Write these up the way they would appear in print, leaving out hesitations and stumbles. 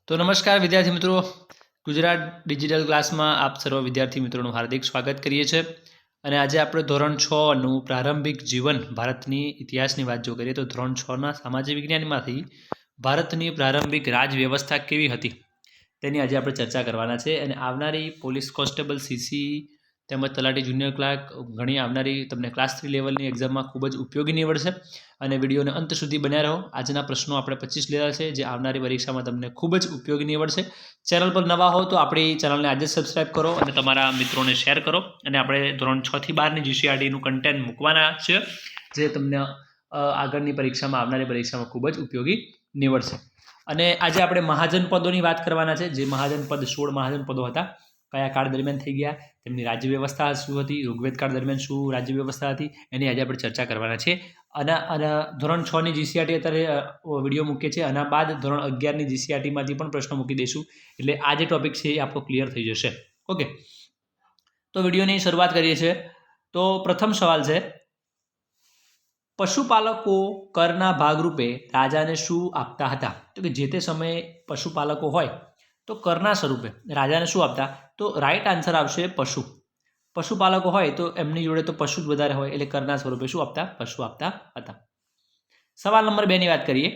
તો નમસ્કાર વિદ્યાર્થી મિત્રો, ગુજરાત ડિજિટલ ક્લાસમાં આપ સર્વ વિદ્યાર્થી મિત્રોનું હાર્દિક સ્વાગત કરીએ છીએ. અને આજે આપણે ધોરણ 6નું પ્રારંભિક જીવન ભારતની ઇતિહાસની વાત જો કરીએ તો ધોરણ 6ના સામાજિક વિજ્ઞાનમાંથી ભારતની પ્રારંભિક રાજ વ્યવસ્થા કેવી હતી તેની આજે આપણે ચર્ચા કરવાના છે. અને આવનારી પોલીસ કોન્સ્ટેબલ, સીસી તેમજ તલાટી જુનિયર ક્લાર્ક ઘણી આવનારી તમને ક્લાસ 3 લેવલની એક્ઝામમાં ખૂબ જ ઉપયોગી નીવડશે. અને વિડીયોને અંત સુધી બન્યા રહો. આજના પ્રશ્નો આપણે 25 લીધા છે જે આવનારી પરીક્ષામાં તમને ખૂબ જ ઉપયોગી નીવડશે. ચેનલ પર નવા હો તો આપણી ચેનલને આજે સબસ્ક્રાઇબ કરો અને તમારા મિત્રોને શેર કરો. અને આપણે ધોરણ 6 થી 12ની જીસીઆરટીનું કન્ટેન્ટ મૂકવાના છે જે તમને આગળની પરીક્ષામાં, આવનારી પરીક્ષામાં ખૂબ જ ઉપયોગી નીવડશે. અને આજે આપણે મહાજન પદોની વાત કરવાના છે. જે મહાજન પદ 16 મહાજન પદો હતા, કયા કાળ દરમિયાન થઈ ગયા, તેમની રાજ્ય વ્યવસ્થા શું હતી, ઋગ્વેદ કાળ દરમિયાન શું રાજ્ય વ્યવસ્થા હતી, એની આજે આપણે ચર્ચા કરવાના છે. અને ધોરણ 6ની જીસીઆરટી અત્યારે વિડીયો મૂકીએ છીએ. આના બાદ ધોરણ 11ની જીસીઆરટીમાંથી પણ પ્રશ્નો મૂકી દઈશું. એટલે આ જે ટોપિક છે એ આપણો ક્લિયર થઈ જશે. ઓકે, તો વિડીયોની શરૂઆત કરીએ છીએ. તો પ્રથમ સવાલ છે, પશુપાલકો કરના ભાગરૂપે રાજાને શું આપતા હતા? તો કે જે તે સમયે પશુપાલકો હોય તો કરના સ્વરૂપે રાજાને શું આપતા? તો રાઈટ આન્સર આવશે પશુ. પશુપાલકો હોય તો એમની જોડે તો પશુ જ વધારે હોય, એટલે કરના સ્વરૂપે શું આપતા? પશુ આપતા હતા. સવાલ નંબર 2 ની વાત કરીએ.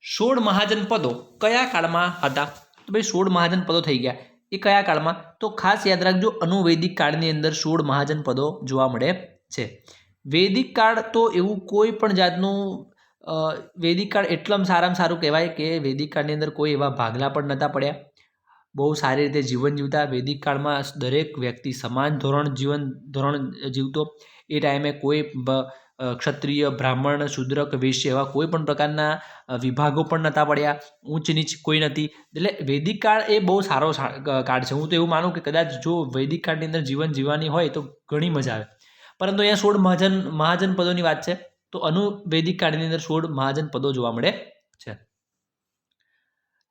16 મહાજન પદો કયા કાળમાં હતા? તો ભાઈ 16 મહાજન પદો થઈ ગયા એ કયા કાળમાં? તો ખાસ યાદ રાખજો, અનુવૈદિક કાળની અંદર 16 મહાજન પદો જોવા મળે છે. વૈદિક કાળ તો એવું કોઈ પણ જાતનું વૈદિક કાળ એટલામાં સારું કહેવાય કે વૈદિક કાળની અંદર કોઈ એવા ભાગલા પણ નહોતા પડ્યા. બહુ સારી રીતે જીવન જીવતા. વૈદિક કાળમાં દરેક વ્યક્તિ સમાન જીવન ધોરણ જીવતો. એ ટાઈમે કોઈ ક્ષત્રિય, બ્રાહ્મણ, શૂદ્ર કે વૈશ્ય એવા કોઈ પણ પ્રકારના વિભાગો પણ નહોતા પડ્યા. ઊંચ નીચ કોઈ નથી. એટલે વૈદિક કાળ એ બહુ સારો કાળ છે. હું તો એવું માનું કે કદાચ જો વૈદિક કાળની અંદર જીવન જીવવાની હોય તો ઘણી મજા આવે. પરંતુ અહીંયા 16 મહાજન પદોની વાત છે, તો અનુવૈદિક કાળની અંદર 16 મહાજન પદો જોવા મળે છે.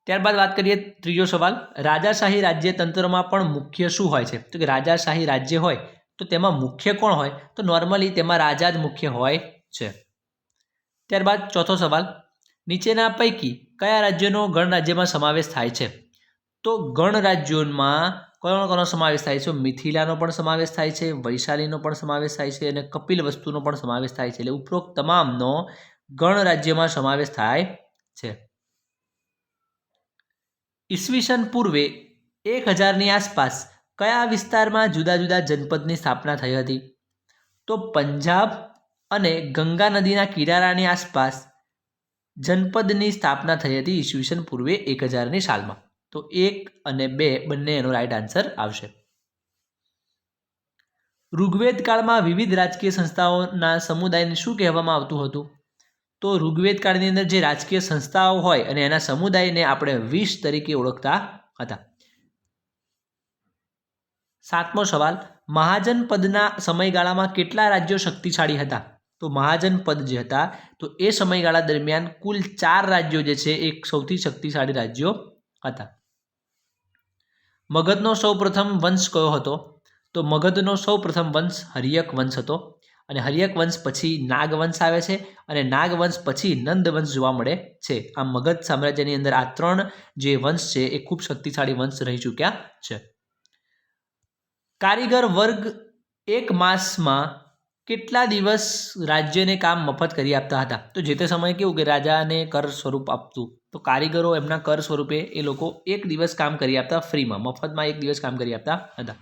ત્યારબાદ વાત કરીએ ત્રીજો સવાલ, રાજાશાહી રાજ્યતંત્રમાં પણ મુખ્ય શું હોય છે? તો કે રાજાશાહી રાજ્ય હોય તો તેમાં મુખ્ય કોણ હોય? તો નોર્મલી તેમાં રાજા જ મુખ્ય હોય છે. ત્યારબાદ ચોથો સવાલ, નીચેના પૈકી કયા રાજ્યનો ગણરાજ્યમાં સમાવેશ થાય છે? તો ગણરાજ્યોમાં કોનો સમાવેશ થાય છે? મિથિલાનો પણ સમાવેશ થાય છે, વૈશાલીનો પણ સમાવેશ થાય છે અને કપિલવસ્તુનો પણ સમાવેશ થાય છે. એટલે ઉપરોક્ત તમામનો ગણરાજ્યમાં સમાવેશ થાય છે. ઈસવીસન પૂર્વે 1000ની આસપાસ કયા વિસ્તારમાં જુદા જુદા જનપદની સ્થાપના થઈ હતી? તો પંજાબ અને ગંગા નદીના કિનારાની આસપાસ જનપદની સ્થાપના થઈ હતી ઈસવીસન પૂર્વે 1000ની સાલમાં. તો 1 અને 2 બંને એનો રાઈટ આન્સર આવશે. ઋગ્વેદ કાળમાં વિવિધ રાજકીય સંસ્થાઓના સમુદાયને શું કહેવામાં આવતું હતું? તો ઋગ્વેદ કાળની અંદર જે રાજકીય સંસ્થાઓ હોય અને એના સમુદાયને આપણે વિશ તરીકે ઓળખતા હતા. 7મો સવાલ, મહાજન પદના સમયગાળામાં કેટલા રાજ્યો શક્તિશાળી હતા? તો મહાજન પદ જે હતા તો એ સમયગાળા દરમિયાન કુલ 4 રાજ્યો જે છે એ સૌથી શક્તિશાળી રાજ્યો હતા. મગધનો સૌપ્રથમ વંશ કયો હતો? તો મગધનો સૌપ્રથમ વંશ હર્યક વંશ હતો. અને હર્યક વંશ પછી નાગ વંશ આવે છે અને નાગ વંશ પછી નંદ વંશ જોવા મળે છે. આમ મગધ સામ્રાજ્યની અંદર આ 3 જે વંશ છે એ ખૂબ શક્તિશાળી વંશ રહી ચૂક્યા છે. કારીગર વર્ગ 1 માસમાં કેટલા દિવસ રાજ્યને કામ મફત કરી આપતા હતા? તો જે તે સમયે કેવું કે રાજાને કર સ્વરૂપ આપતું, તો કારીગરો એમના કર સ્વરૂપે એ લોકો 1 દિવસ કામ કરી આપતા ફ્રીમાં, મફતમાં 1 દિવસ કામ કરી આપતા હતા.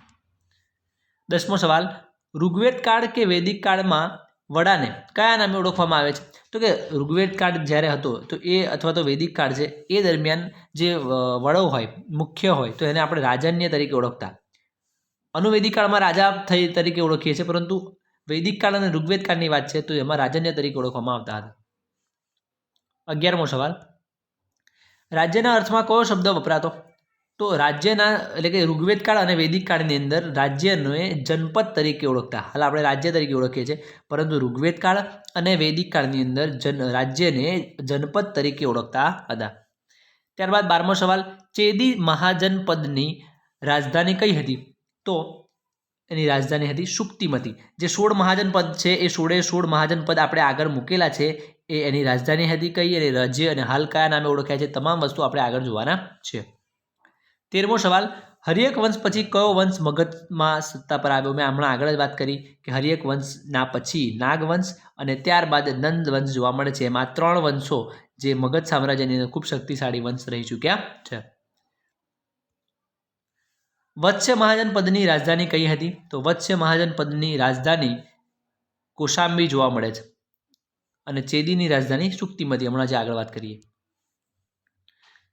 10મો સવાલ, ઋગ્વેદ કાળ કે વૈદિક કાળમાં વડાને કયા નામે ઓળખવામાં આવે છે? તો કે ઋગ્વેદ કાળ જ્યારે હતો તો એ અથવા તો વૈદિક કાળ છે એ દરમિયાન જે વડો હોય, મુખ્ય હોય, તો એને આપણે રાજન્ય તરીકે ઓળખતા. અનુવૈદિક કાળમાં રાજા તરીકે ઓળખીએ છીએ, પરંતુ વૈદિક કાળ અને ઋગ્વેદ કાળની વાત છે તો એમાં રાજન્ય તરીકે ઓળખવામાં આવતા હતા. 11મો સવાલ, રાજ્યના અર્થમાં કયો શબ્દ વપરાતો? તો રાજ્યના એટલે કે ઋગ્વેદ કાળ અને વૈદિક કાળની અંદર રાજ્યને જનપદ તરીકે ઓળખતા. હાલ આપણે રાજ્ય તરીકે ઓળખીએ છીએ, પરંતુ ઋગ્વેદ કાળ અને વૈદિક કાળની અંદર રાજ્યને જનપદ તરીકે ઓળખતા હતા. ત્યારબાદ 12મો સવાલ, ચેદી મહાજનપદની રાજધાની કઈ હતી? તો એની રાજધાની હતી શુક્તિમતી. જે 16 મહાજનપદ છે એ 16 મહાજનપદ આપણે આગળ મૂકેલા છે એ એની રાજધાની હતી કઈ, અને રાજ્ય અને હાલ કયા નામે ઓળખાય છે, તમામ વસ્તુ આપણે આગળ જોવાના છે. 13મો સવાલ, હર્યક વંશ પછી કયો વંશ મગધમાં સત્તા પર આવ્યો? મેં હમણાં આગળ જ વાત કરી કે હર્યક વંશના પછી નાગ વંશ અને ત્યારબાદ નંદ વંશ જોવા મળે છે. એમાં 3 વંશો જે મગધ સામ્રાજ્યની અંદર ખૂબ શક્તિશાળી વંશ રહી ચૂક્યા છે. વત્સ્ય મહાજનપદની રાજધાની કઈ હતી? તો વત્સ્ય મહાજનપદની રાજધાની કૌશાંબી જોવા મળે છે, અને ચેદીની રાજધાની સુક્તિમતી, હમણાં જે આગળ વાત કરીએ.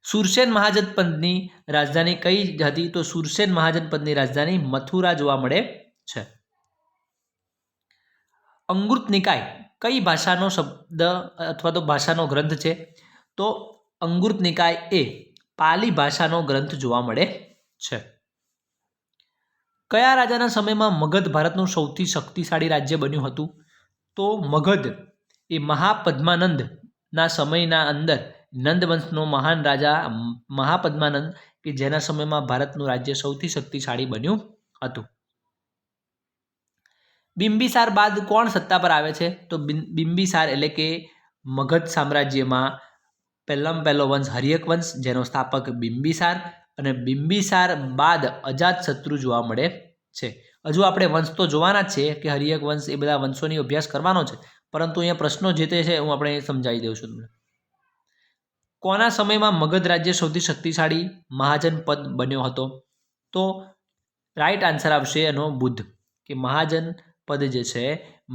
સુરસેન મહાજનપદની રાજધાની કઈ હતી? તો સુરસેન મહાજનપદની રાજધાની મથુરા જોવા મળે છે. અંગુત્ત નિકાય કઈ ભાષાનો શબ્દ અથવા તો ભાષાનો ગ્રંથ છે? તો અંગુત્ત નિકાય એ પાલી ભાષાનો ગ્રંથ જોવા મળે છે. કયા રાજાના સમયમાં મગધ ભારતનું સૌથી શક્તિશાળી રાજ્ય બન્યું હતું? તો મગધ એ મહાપદ્માનંદના સમયના અંદર નંદવંશનો મહાન રાજા મહાપદ્માનંદ કે જેના સમયમાં ભારતનું રાજ્ય સૌથી શક્તિશાળી બન્યું હતું. બિંબિસાર બાદ કોણ સત્તા પર આવે છે? તો બિંબિસાર એટલે કે મગધ સામ્રાજ્યમાં પહેલો વંશ હર્યક વંશ, જેનો સ્થાપક બિંબિસાર, અને બિંબિસાર બાદ અજાતશત્રુ જોવા મળે છે. હજુ આપણે વંશ તો જોવાના જ છે કે હર્યક વંશ એ બધા વંશોની અભ્યાસ કરવાનો છે, પરંતુ અહીંયા પ્રશ્નો જે તે છે હું આપણે સમજાવી દઉં છું તમને. કોના સમયમાં મગધ રાજ્ય સૌથી શક્તિશાળી મહાજનપદ બન્યો હતો? તો રાઈટ આન્સર આવશે એનો બુદ્ધ, કે મહાજનપદ જે છે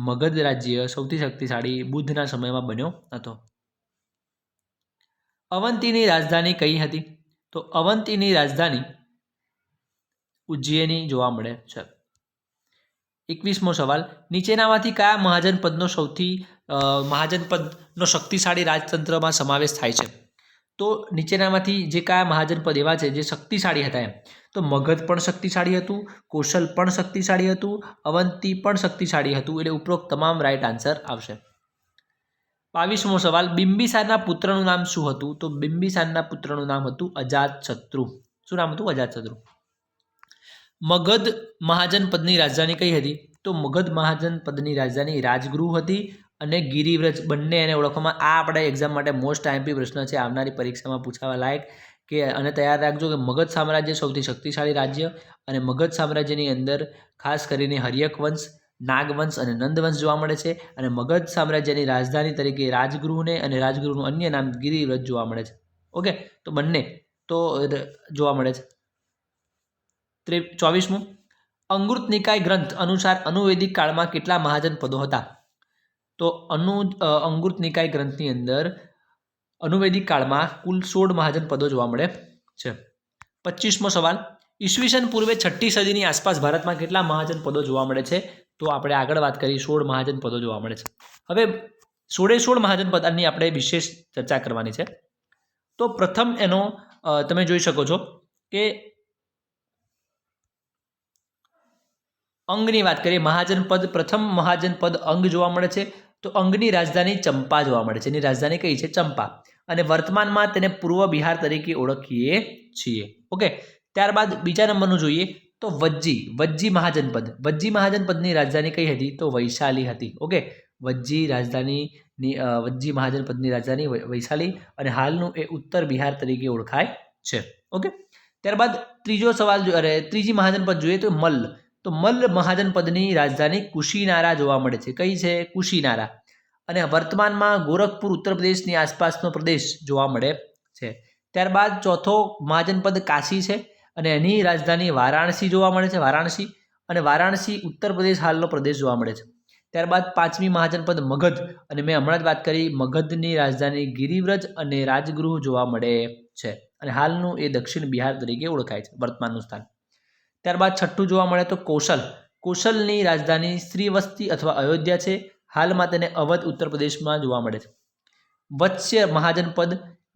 મગધ રાજ્ય સૌથી શક્તિશાળી બુદ્ધના સમયમાં બન્યો હતો. અવંતીની રાજધાની કઈ હતી? તો અવંતીની રાજધાની ઉજ્જૈની જોવા મળે છે. 21મો સવાલ, નીચેનામાંથી કયા મહાજનપદનો શક્તિશાળી રાજતંત્રમાં સમાવેશ થાય છે? તો નીચેનામાંથી જે કયા મહાજનપદ એવા છે જે શક્તિશાળી હતા એમ? તો મગધ પણ શક્તિશાળી હતું, કૌશલ પણ શક્તિશાળી હતું, અવંતી પણ શક્તિશાળી હતું, એટલે ઉપરોક્ત તમામ રાઈટ આન્સર આવશે. 22મો સવાલ, બિંબિસારના પુત્રનું નામ શું હતું? તો બિંબિસારના પુત્રનું નામ હતું અજાતશત્રુ. શું નામ હતું? અજાતશત્રુ. મગધ મહાજનપદની રાજધાની કઈ હતી? તો મગધ મહાજનપદની રાજધાની રાજગૃહ હતી અને ગિરિવ્રજ, બંને એને ઓળખવામાં. આ આપણે એક્ઝામ માટે મોસ્ટ આઈએમપી પ્રશ્ન છે, આવનારી પરીક્ષામાં પૂછાવા લાયક, કે અને તૈયાર રાખજો કે મગધ સામ્રાજ્ય સૌથી શક્તિશાળી રાજ્ય, અને મગધ સામ્રાજ્યની અંદર ખાસ કરીને હર્યક વંશ, નાગવંશ અને નંદવંશ જોવા મળે છે, અને મગધ સામ્રાજ્યની રાજધાની તરીકે રાજગૃહને અને રાજગૃહનું અન્ય નામ ગિરિવ્રજ જોવા મળે છે. ઓકે, તો બંને તો જોવા મળે છે. 24મું, અંગુત્ત નિકાય ગ્રંથ અનુસાર અનુવૈદિક કાળમાં કેટલા મહાજનપદો હતા? તો અંગુત્ત નિકાય ગ્રંથની અંદર અનુવૈદિક કાળમાં કુલ 16 મહાજનપદો જોવા મળે છે. 25મો સવાલ, ઈસવીસન પૂર્વે 6ઠ્ઠી સદીની આસપાસ ભારતમાં કેટલા મહાજનપદો જોવા મળે છે? તો આપણે આગળ વાત કરી 16 મહાજનપદો જોવા મળે છે. હવે 16 મહાજનપદની આપણે વિશેષ ચર્ચા કરવાની છે. તો પ્રથમ એનો તમે જોઈ શકો છો કે અંગની વાત કરીએ. પ્રથમ મહાજનપદ અંગ જોવા મળે છે. તો અંગની રાજધાની ચંપા જોવા મળે છે. એની રાજધાની કઈ છે? ચંપા. અને વર્તમાનમાં તેને પૂર્વ બિહાર તરીકે ઓળખીએ છીએ. ઓકે, ત્યારબાદ બીજા નંબરનું જોઈએ તો વજ્જી મહાજનપદની રાજધાની કઈ હતી? તો વૈશાલી હતી. ઓકે, વજ્જી મહાજનપદની રાજધાની વૈશાલી, અને હાલનું એ ઉત્તર બિહાર તરીકે ઓળખાય છે. ઓકે, ત્યારબાદ ત્રીજી મહાજનપદ જોઈએ તો મલ્લ. તો મલ્લ મહાજનપદની રાજધાની કુશીનારા જોવા મળે છે. કઈ છે? કુશીનારા. અને વર્તમાનમાં ગોરખપુર ઉત્તર પ્રદેશની આસપાસનો પ્રદેશ જોવા મળે છે. ત્યારબાદ ચોથો મહાજનપદ કાશી છે, અને એની રાજધાની વારાણસી જોવા મળે છે. અને વારાણસી ઉત્તર પ્રદેશ હાલનો પ્રદેશ જોવા મળે છે. ત્યારબાદ પાંચમી મહાજનપદ મગધ, અને મેં હમણાં જ વાત કરી મગધની રાજધાની ગિરિવ્રજ અને રાજગૃહ જોવા મળે છે, અને હાલનું એ દક્ષિણ બિહાર તરીકે ઓળખાય છે, વર્તમાનનું સ્થાન. ત્યારબાદ છઠ્ઠું જોવા મળે તો કૌશલની રાજધાની શ્રીવસ્તી અથવા અયોધ્યા છે. હાલમાં તેને અવધ ઉત્તર પ્રદેશમાં જોવા મળે છે. વત્સ્ય મહાજનપદ,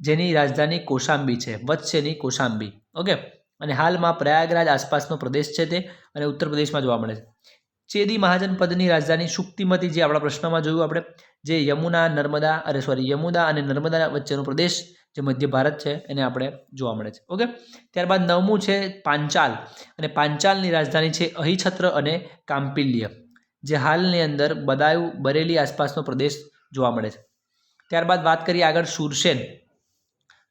જેની રાજધાની કૌશાંબી છે, વત્સ્યની કૌશાંબી. ઓકે, અને હાલમાં પ્રયાગરાજ આસપાસનો પ્રદેશ છે તે, અને ઉત્તર પ્રદેશમાં જોવા મળે છે. ચેદી મહાજનપદની રાજધાની સુક્તિમતી, જે આપણા પ્રશ્નમાં જોયું આપણે, જે યમુના અને નર્મદા વચ્ચેનો પ્રદેશ જે મધ્ય ભારત છે એને આપણે જોવા મળે છે. ઓકે, ત્યારબાદ 9મું છે પાંચાલ, અને પાંચાલની રાજધાની છે અહિછત્ર અને કામ્પિલ્ય, જે હાલની અંદર બદાયુ બરેલી આસપાસનો પ્રદેશ જોવા મળે છે. ત્યારબાદ વાત કરીએ આગળ શૂરસેન.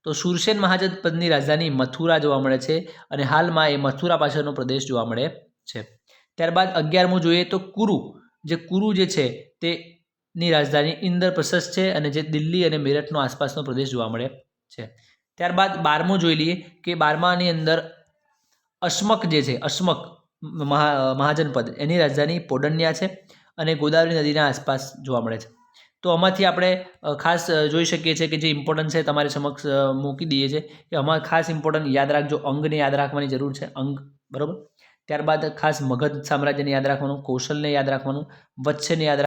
તો શૂરસેન મહાજનપદની રાજધાની મથુરા જોવા મળે છે અને હાલમાં એ મથુરા પાછળનો પ્રદેશ જોવા મળે છે. ત્યારબાદ 11મું જોઈએ તો કુરુ જે છે તેની રાજધાની ઇન્દ્રપ્રસ્થ છે અને જે દિલ્હી અને મેરઠનો આસપાસનો પ્રદેશ જોવા મળે છે. ત્યારબાદ 12મું જોઈ લઈએ કે 12માની અંદર અશ્મક જે છે મહાજનપદ એની રાજધાની પોડન્યા છે અને ગોદાવરી નદીના આસપાસ જોવા મળે છે. તો આમાંથી આપણે ખાસ જોઈ શકીએ છીએ કે જે ઇમ્પોર્ટન્ટ છે તમારી સમક્ષ મૂકી દઈએ છીએ કે આમાં ખાસ ઇમ્પોર્ટન્ટ યાદ રાખજો. અંગને યાદ રાખવાની જરૂર છે, અંગ બરાબર. ત્યારબાદ ખાસ મગધ સામ્રાજ્યને યાદ રાખવાનું, કૌશલને યાદ રાખવાનું, વત્સને યાદ